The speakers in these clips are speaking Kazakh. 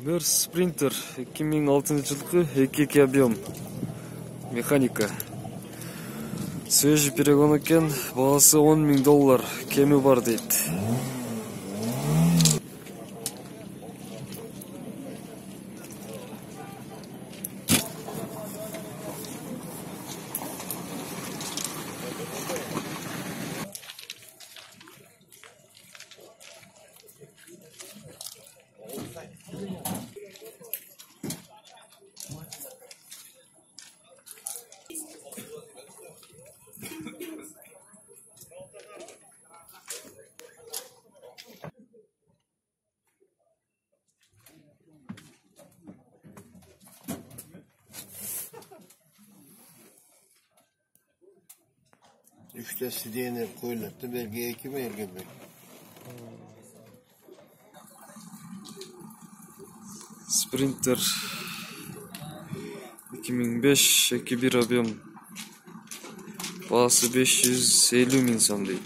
Mercedes Sprinter 2006-жылкы 2 объем механика. Свежий перегон экен, бағасы $10,000, кеми бар дейт. Üçte sidiyene koyulattı, belki ekime ergenmek. Sprinter 2005 2.1 объем. Бағасы $550,000 дейді.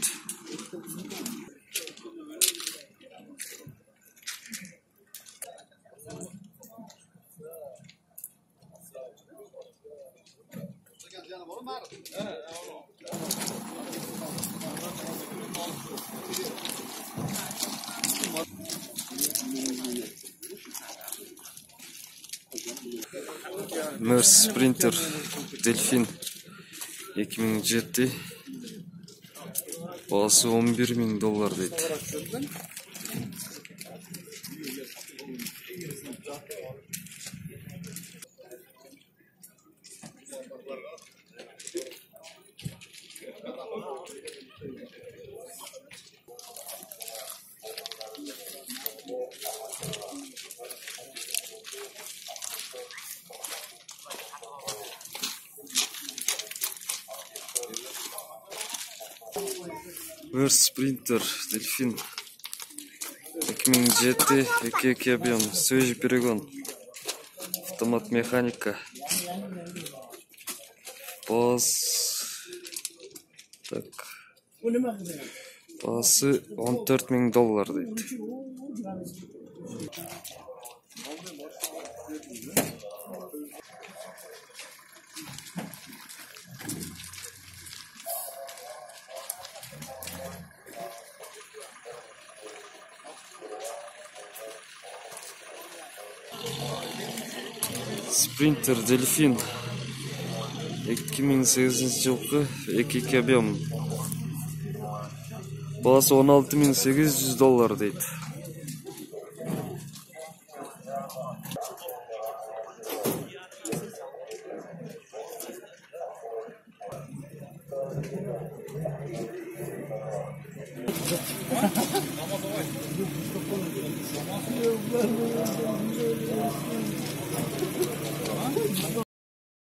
Mercedes Sprinter Delfin 2007, бағасы $11,000 дейді. Mercedes Sprinter Delfin 2007 2 объем, свежий перегон, автомат механика, бағасы $14,000 дейді. Sprinter Delfin 2008-жылкы 2 объем, бағасы $16,800 дейді.